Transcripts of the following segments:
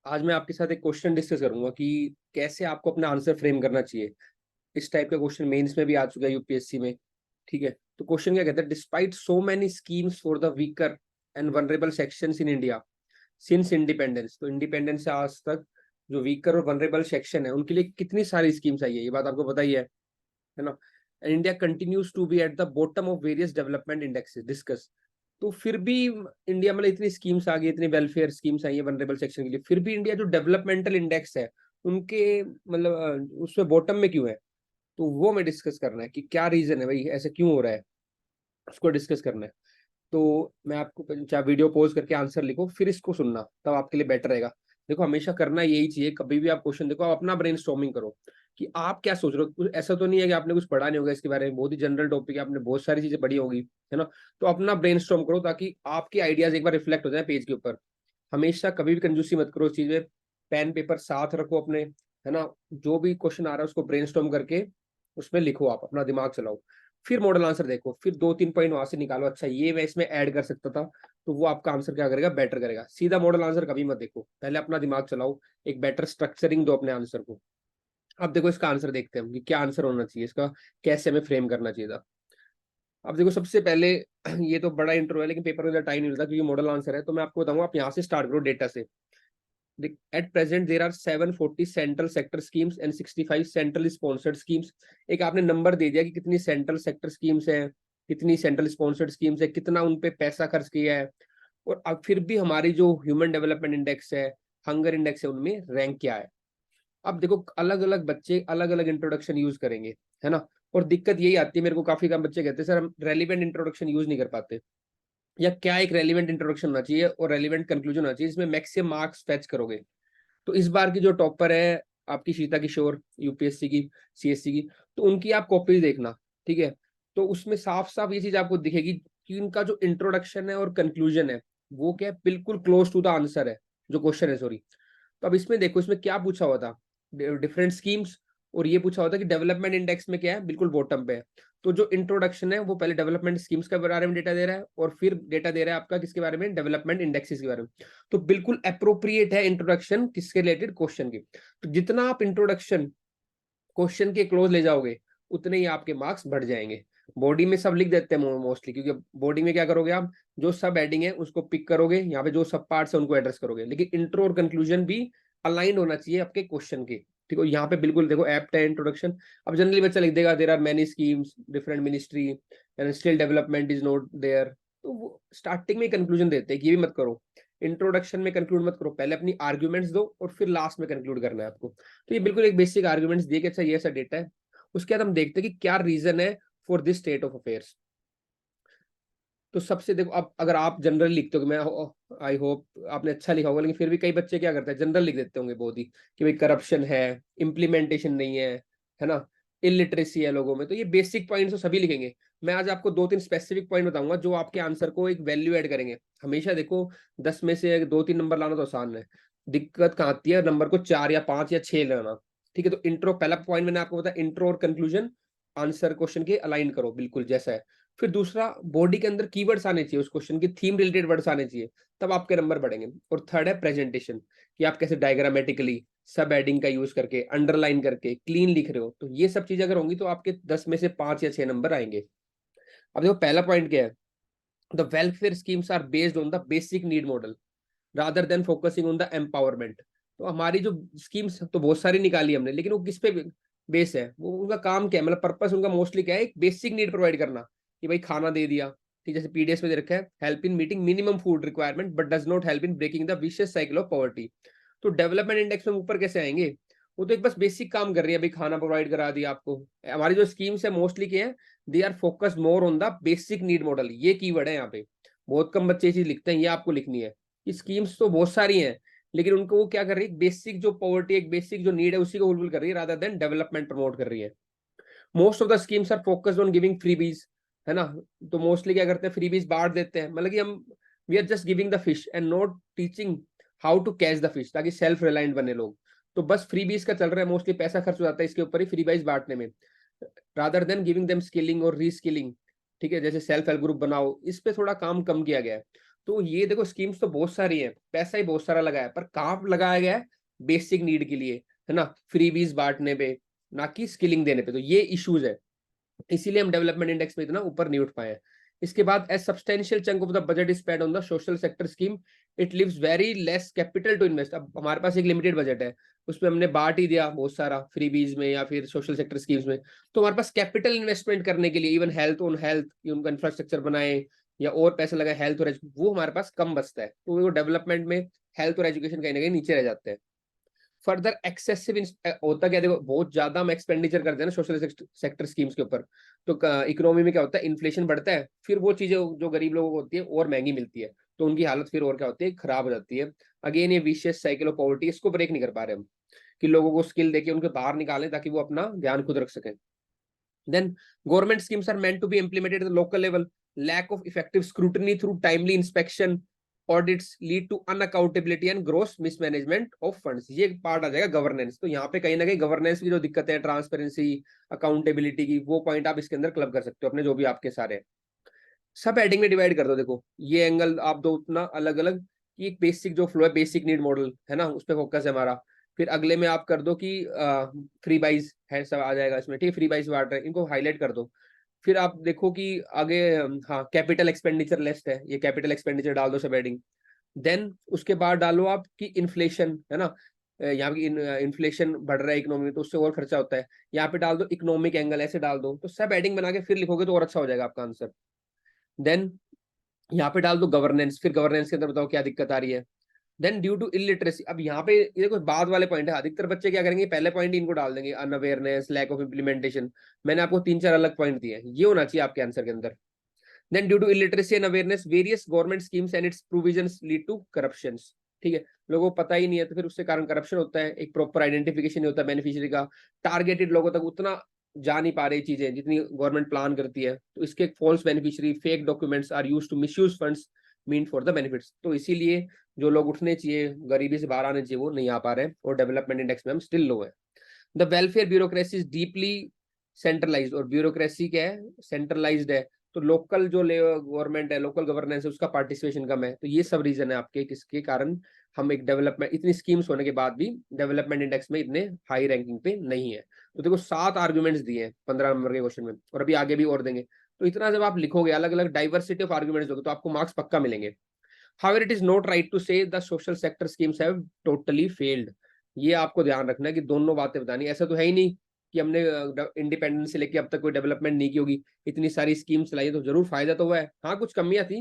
आज मैं आपके साथ एक क्वेश्चन डिस्कस करूंगा कि कैसे आपको अपना आंसर फ्रेम करना चाहिए। इस टाइप का क्वेश्चन मेंस में भी आ चुका है यूपीएससी में। ठीक है, तो क्वेश्चन क्या कहता है, despite so many schemes for the weaker and vulnerable sections in India since independence. तो इंडिपेंडेंस से आज तक जो वीकर और वनरेबल सेक्शन है उनके लिए कितनी सारी स्कीम्स आई है, ये बात आपको पता ही है ना। India continues to be at the bottom of various development indexes discuss. तो फिर भी इंडिया मतलब इतनी स्कीम्स आ गई, इतनी वेलफेयर स्कीम्स आई है वनरेबल सेक्शन के लिए, फिर भी इंडिया जो डेवलपमेंटल इंडेक्स है उनके मतलब उसमें बॉटम में क्यों है। तो वो मैं डिस्कस करना है कि क्या रीजन है भाई, ऐसे क्यों हो रहा है, उसको डिस्कस करना है। तो मैं आपको चाहे वीडियो पॉज करके आंसर लिखो फिर इसको सुनना, तब आपके लिए बेटर रहेगा। देखो हमेशा करना यही चाहिए, कभी भी आप क्वेश्चन देखो आप अपना ब्रेनस्टॉर्मिंग करो कि आप क्या सोच रहे हो। कुछ ऐसा तो नहीं है कि आपने कुछ पढ़ा नहीं होगा इसके बारे में, बहुत ही जनरल टॉपिक है, आपने बहुत सारी चीजें पढ़ी होगी, है ना। तो अपना ब्रेनस्टॉर्म करो ताकि आपके आइडियाज एक बार रिफ्लेक्ट हो जाए पेज के ऊपर। हमेशा कभी भी कंजूसी मत करो इस चीज में। पेन पेपर साथ रखो अपने, है ना। जो भी क्वेश्चन आ रहा है उसको ब्रेनस्टॉर्म करके उसमें लिखो, आप अपना दिमाग चलाओ। फिर मॉडल आंसर देखो, फिर 2-3 पॉइंट वहां से निकालो, अच्छा ये मैं इसमें ऐड कर सकता था, तो वो आपका आंसर क्या करेगा, बेटर करेगा। सीधा मॉडल आंसर कभी मत देखो, पहले अपना दिमाग चलाओ, एक बेटर स्ट्रक्चरिंग दो अपने आंसर को। अब देखो इसका आंसर देखते हैं हम कि क्या आंसर होना चाहिए इसका, कैसे हमें फ्रेम करना चाहिए था। अब देखो सबसे पहले ये तो बड़ा इंट्रो है लेकिन पेपर में टाइम नहीं मिलता क्योंकि मॉडल आंसर है, तो मैं आपको बताऊंगा आप यहाँ से स्टार्ट करो डेटा से। At present there are 740 central sector schemes and 65 central sponsored schemes. एक आपने नंबर दे दिया कि कितनी सेंट्रल सेक्टर स्कीम्स है, कितनी सेंट्रल स्पॉन्सर्ड स्कीम्स है, कितना उन पे पैसा खर्च किया है। और अब फिर भी हमारी जो ह्यूमन डेवलपमेंट इंडेक्स है, हंगर इंडेक्स है, उनमें रैंक क्या है। अब देखो अलग अलग बच्चे अलग अलग इंट्रोडक्शन यूज करेंगे, है ना। और दिक्कत यही आती है, मेरे को काफी कम बच्चे कहते हैं सर हम रेलिवेंट इंट्रोडक्शन यूज नहीं कर पाते। या क्या एक रेलिवेंट इंट्रोडक्शन होना चाहिए और रेलिवेंट कंक्लूजन होना चाहिए जिसमें मैक्सिमम मार्क्स फेच करोगे। तो इस बार की जो टॉपर है आपकी सीता किशोर यूपीएससी की, सीएससी की, तो उनकी आप कॉपी देखना। ठीक है, तो उसमें साफ साफ ये चीज आपको दिखेगी कि उनका जो इंट्रोडक्शन है और कंक्लूजन है वो क्या है, बिल्कुल क्लोज टू द आंसर है, जो क्वेश्चन है सॉरी। तो अब इसमें देखो इसमें क्या पूछा हुआ था, डिफरेंट स्कीम्स, और ये पूछा हुआ था कि डेवलपमेंट इंडेक्स में क्या है, बिल्कुल बॉटम पे है। तो जो इंट्रोडक्शन है वो पहले डेवलपमेंट स्कीम्स के बारे में डेटा दे रहा है और फिर डेटा दे रहा है आपका किसके बारे में, डेवलपमेंट इंडेक्सेस के बारे में। तो बिल्कुल अप्रोप्रिएट है इंट्रोडक्शन किसके रिलेटेड, क्वेश्चन की। तो जितना आप इंट्रोडक्शन क्वेश्चन के क्लोज ले जाओगे उतने ही आपके मार्क्स बढ़ जाएंगे। बॉडी में सब लिख देते हैं मोस्टली, क्योंकि बॉडी में क्या करोगे आप, जो सब हेडिंग है उसको पिक करोगे, यहाँ पे जो सब पार्ट्स है उनको एड्रेस करोगे, लेकिन इंट्रो और कंक्लूजन भी अलाइंड होना चाहिए आपके क्वेश्चन के। ठीक है, यहाँ पे बिल्कुल देखो एप्ट है इंट्रोडक्शन। अब जनरली बच्चा लिख देगा there are many schemes different ministry and still development is not there. तो वो स्टार्टिंग में कंक्लूजन देते हैं कि ये भी मत करो, इंट्रोडक्शन में कंक्लूड मत करो, पहले अपनी आर्ग्यूमेंट्स दो और फिर लास्ट में कंक्लूड करना है आपको। तो ये बिल्कुल एक बेसिक आर्ग्यूमेंट्स दिए कि अच्छा ये ऐसा डेटा है। उसके बाद हम देखते हैं कि क्या रीजन है for this state of affairs. तो सबसे देखो, अब अगर आप जनरल लिखते हो, मैं आई होप आपने अच्छा लिखा होगा, लेकिन फिर भी कई बच्चे क्या करते हैं जनरल लिख देते होंगे बहुत ही, कि भाई करप्शन है, इम्प्लीमेंटेशन नहीं है ना, इलिटरेसी है लोगों में। तो ये बेसिक पॉइंट्स तो सभी लिखेंगे। मैं आज आपको 2-3 स्पेसिफिक पॉइंट बताऊंगा जो आपके आंसर को एक वैल्यू ऐड करेंगे। हमेशा देखो 10 में से 2-3 नंबर लाना तो आसान है, दिक्कत कहाँ आती है नंबर को 4 या 5 या 6 लाना। ठीक है, तो इंट्रो पहला पॉइंट मैंने आपको बताया, इंट्रो और कंक्लूजन आंसर क्वेश्चन के अलाइन करो बिल्कुल जैसा है। फिर दूसरा, बॉडी के अंदर कीवर्ड्स आने चाहिए, उस क्वेश्चन की थीम रिलेटेड वर्ड्स आने चाहिए, तब आपके नंबर बढ़ेंगे। और थर्ड है प्रेजेंटेशन, कि आप कैसे डायग्रामेटिकली सब एडिंग का यूज करके अंडरलाइन करके क्लीन लिख रहे हो। तो ये सब चीजें अगर होंगी तो आपके 10 में से 5 या 6 नंबर आएंगे। अब देखो पहला पॉइंट क्या है, the welfare schemes are based on the basic need model rather than focusing on the empowerment. तो हमारी जो स्कीम्स तो बहुत सारी निकाली हमने, लेकिन वो किस पे बेस है, वो उनका काम क्या है, मतलब पर्पस उनका मोस्टली क्या है, एक बेसिक नीड प्रोवाइड करना, कि भाई खाना दे दिया। ठीक, जैसे पीडीएस में दे रखा है, help in meeting minimum food requirement but does not help in breaking the vicious cycle of poverty. तो डेवलपमेंट इंडेक्स में ऊपर कैसे आएंगे, वो तो एक बस बेसिक काम कर रही है, भाई खाना प्रोवाइड करा दिया आपको। हमारी जो स्कीम्स है मोस्टली क्या है, they are focused more on the basic need model, ये कीवर्ड है यहाँ पे। बहुत कम बच्चे ये चीज लिखते हैं, ये आपको लिखनी है। स्कीम्स तो बहुत सारी हैं, लेकिन उनको वो क्या कर रही है, बेसिक जो पॉवर्टी, एक बेसिक जो नीड है उसी को फुलफिल कर रही है रादर देन डेवलपमेंट प्रमोट कर रही है। Most of the schemes are focused on giving freebies, है ना। तो मोस्टली क्या करते हैं, फ्रीबीज बांट देते हैं, मतलब कि हम we are just giving the fish and not teaching how to catch the fish, ताकि सेल्फ रिलायंट बने लोग। तो बस फ्रीबीज का चल रहा है, मोस्टली पैसा खर्च हो जाता है इसके ऊपर ही, फ्रीबीज बांटने में, rather than giving them skilling और रीस्किलिंग। ठीक है, जैसे सेल्फ हेल्प ग्रुप बनाओ, इस पे थोड़ा काम कम किया गया है। तो ये देखो स्कीम्स तो बहुत सारी है, पैसा ही बहुत सारा लगा है, पर कहाँ लगाया गया है? बेसिक नीड के लिए, है ना, फ्रीबीज बांटने पे, ना कि स्किलिंग देने पे। तो ये इश्यूज है, इसीलिए हम डेवलपमेंट इंडेक्स में इतना ऊपर नहीं उठ पाए हैं। इसके बाद a substantial chunk of the budget is spend on the social sector scheme, it leaves very less capital to invest. अब हमारे पास एक लिमिटेड बजट है, उसमें हमने बांट ही दिया बहुत सारा फ्रीबीज में या फिर सोशल सेक्टर स्कीम्स में, तो हमारे पास कैपिटल इन्वेस्टमेंट करने के लिए, इवन हेल्थ ऑन हेल्थ, उनका इंफ्रास्ट्रक्चर बनाए या और पैसे लगाए हेल्थ और वो हमारे पास कम बचता है। तो वो डेवलपमेंट में हेल्थ और एजुकेशन कहीं ना कहीं नीचे रह जाते हैं। फर्दर एक्सेसिव होता क्या, देखो बहुत ज्यादा हम एक्सपेंडिचर करते हैं ना सोशल सेक्टर स्कीम्स के ऊपर, तो इकोनॉमी में क्या होता है, इन्फ्लेशन बढ़ता है, फिर वो चीजें जो गरीब लोगों को होती है और महंगी मिलती है, तो उनकी हालत फिर और क्या होती है, खराब हो जाती है। अगेन ये विशियस साइकिल ऑफ पॉवर्टी, इसको ब्रेक नहीं कर पा रहे हम, कि लोगों को स्किल देके उनके बाहर निकालें ताकि वो अपना ध्यान खुद रख सकें। Then government schemes are meant to be implemented at the local level. Lack of effective scrutiny through timely inspection audits lead to unaccountability and gross mismanagement of funds. ये पार्ट आ जाएगा गवर्नेंस। तो यहाँ पे कहीं ना कहीं गवर्नेंस की जो दिक्कत है, ट्रांसपेरेंसी, अकाउंटेबिलिटी की, वो पॉइंट आप इसके अंदर क्लब कर सकते हो अपने, जो भी आपके सारे सब हेडिंग में डिवाइड कर दो। देखो ये एंगल आप दो उतना अलग अलग, कि एक बेसिक जो फ्लो है, बेसिक नीड मॉडल है ना, उस पर फोकस है हमारा। फिर अगले में आप कर दो कि फ्री बाइज है, सब आ जाएगा इसमें, ठीक है, फ्री बाइज वाटर इनको हाईलाइट कर दो। फिर आप देखो कि आगे हाँ कैपिटल एक्सपेंडिचर लिस्ट है, ये कैपिटल एक्सपेंडिचर डाल दो सब हेडिंग। देन उसके बाद डालो आप कि इन्फ्लेशन है ना, यहाँ की इन्फ्लेशन बढ़ रहा है इकोनॉमी में, तो उससे और खर्चा होता है, यहाँ पे डाल दो इकोनॉमिक एंगल, ऐसे डाल दो। तो सब हेडिंग बना के फिर लिखोगे तो और अच्छा हो जाएगा आपका आंसर। देन यहाँ पे डाल दो गवर्नेंस, फिर गवर्नेंस के अंदर बताओ क्या दिक्कत आ रही है। देन ड्यू टू इलिटरेसी, अब यहाँ पे ये देखो बाद वाले पॉइंट है, अधिकतर बच्चे क्या करेंगे, पहले पॉइंट इनको डाल देंगे, अनअवेयरनेस, लैक ऑफ इम्प्लीमेंटेशन। मैंने आपको 3-4 अलग पॉइंट दिए हैं, ये होना चाहिए आपके आंसर के अंदर। Then due to illiteracy and awareness various government schemes and its provisions lead to corruption. ठीक है, लोगों को पता ही नहीं है, तो फिर उसके कारण करप्शन होता है, एक प्रॉपर आइडेंटिफिकेशन नहीं होता बेनिफिशियरी का, टारगेटेड लोगों तक उतना जा नहीं पा रही चीजें जितनी गवर्नमेंट प्लान करती है, तो इसके false beneficiary, fake documents are used to misuse funds mean for the benefits. तो इसीलिए जो लोग उठने चाहिए, गरीबी से बाहर आने चाहिए, वो नहीं आ पा रहे हैं, और डेवलपमेंट इंडेक्स में हम स्टिल लो है। The welfare bureaucracy is deeply centralised, और ब्यूरोक्रेसी क्या है, सेंट्रलाइज्ड है, तो लोकल जो गवर्नमेंट है, लोकल गवर्नेंस है, उसका पार्टिसिपेशन कम है। तो ये सब रीजन है आपके, किसके कारण हम एक डेवलपमेंट, इतनी स्कीम्स होने के बाद भी डेवलपमेंट इंडेक्स में इतने हाई रैंकिंग पे नहीं है। तो देखो 7 आर्ग्यूमेंट्स दिए हैं 15 नंबर के क्वेश्चन में, और अभी आगे भी और देंगे। तो इतना जब आप लिखोगे, अलग अलग डाइवर्सिटी ऑफ आर्ग्यूमेंट्स होगे, तो आपको मार्क्स पक्का मिलेंगे। However, it is not right to say the social sector schemes have totally failed. ये आपको ध्यान रखना है कि दोनों बातें बतानी, ऐसा तो है ही नहीं कि हमने इंडिपेंडेंस से लेके अब तक कोई डेवलपमेंट नहीं की होगी, इतनी सारी स्कीम चलाई है, तो जरूर फायदा तो हुआ है, हाँ कुछ कमियां थी।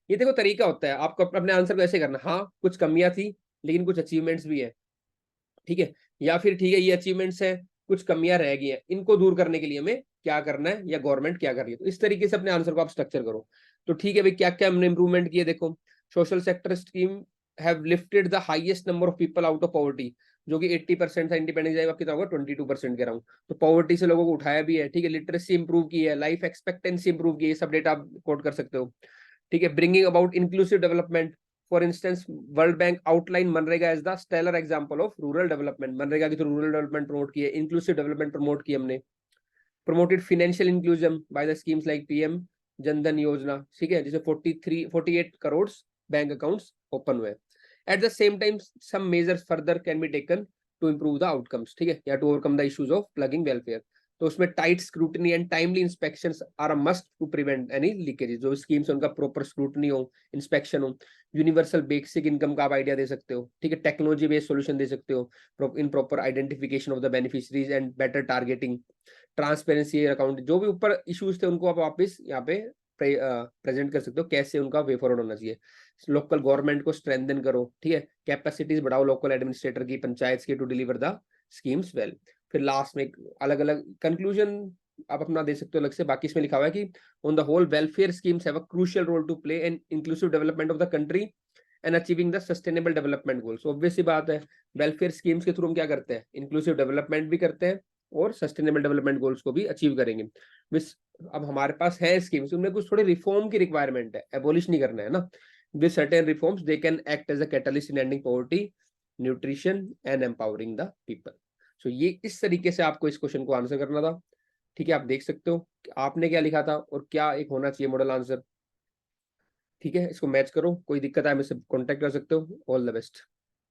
ये देखो तरीका होता है, आपको अपने आंसर को ऐसे करना, हाँ कुछ कमियां थी लेकिन कुछ अचीवमेंट्स भी है, ठीक है, या फिर ठीक है ये अचीवमेंट्स है, कुछ कमियां रह गई हैं, इनको दूर करने के लिए हमें क्या करना है, या गवर्नमेंट क्या कर रही है। तो इस तरीके से अपने आंसर को आप स्ट्रक्चर करो। तो ठीक है भाई, क्या क्या हमने इंप्रूवमेंट किए, देखो social sector scheme have lifted the highest number of people out of poverty, जो कि 80% था, इंडिपेंडेंस जाएगा कितना होगा, 22% कह रहा हूँ, तो पॉवर्टी से लोगों को उठाया भी है, ठीक है, लिटरेसी इंप्रूव की है, लाइफ एक्सपेक्टेंसी इंप्रूव की है, सब डेटा आप कोट कर सकते हो, ठीक है, bringing about inclusive development. For instance World Bank outline मनरेगा as the stellar example of rural development, मनरेगा की थ्रू रूरल डेवलपमेंट प्रमोट की है, इंक्लूसिव डेवलपमेंट प्रमोट की हमने, promoted financial inclusion by the schemes like PM Jan Dhan Yojana, ठीक है, जिसे 48 करोड़ बैंक अकाउंट्स ओपन हुए। At the same time some measures further can be taken to improve the outcomes, ठीक है, या to overcome the issues of plugging welfare. तो उसमें tight scrutiny and timely inspections are a must to prevent any leakages. जो schemes उनका proper scrutiny हो, inspection हो, universal basic income का आप आइडिया दे सकते हो, ठीक है, टेक्नोलॉजी बेस्ड सॉल्यूशन दे सकते हो, in proper identification of the beneficiaries and better targeting, transparency account, जो भी ऊपर इश्यूज थे उनको आप वापस यहाँ पे प्रेजेंट कर सकते हो, कैसे उनका वे फॉरवर्ड होना चाहिए। लोकल गवर्नमेंट को स्ट्रेंथन करो, ठीक है, कैपेसिटीज बढ़ाओ लोकल एडमिनिस्ट्रेटर की, पंचायत की, to deliver the schemes well. फिर लास्ट में अलग अलग कंक्लूजन आप अपना दे सकते हो अलग से, बाकी इसमें लिखा हुआ है कि on the whole welfare schemes have a crucial role to play in inclusive development of the country and achieving the sustainable development goals. Obvious सी बात है, वेलफेयर स्कीम्स के थ्रू हम क्या करते हैं, इंक्लूसिव डेवलपमेंट भी करते हैं और सस्टेनेबल डेवलपमेंट गोल्स को भी अचीव करेंगे। अब हमारे पास है स्कीम्स, उनमें कुछ थोड़ी रिफॉर्म की रिक्वायरमेंट है, एबोलिश नहीं करना है ना। With certain reforms they can act as a catalyst in ending poverty, nutrition and empowering the people. So ये इस तरीके से आपको इस क्वेश्चन को आंसर करना था, ठीक है, आप देख सकते हो कि आपने क्या लिखा था और क्या एक होना चाहिए मॉडल आंसर। ठीक है, इसको मैच करो, कोई दिक्कत आए मुझसे कांटेक्ट कर सकते हो। All the best.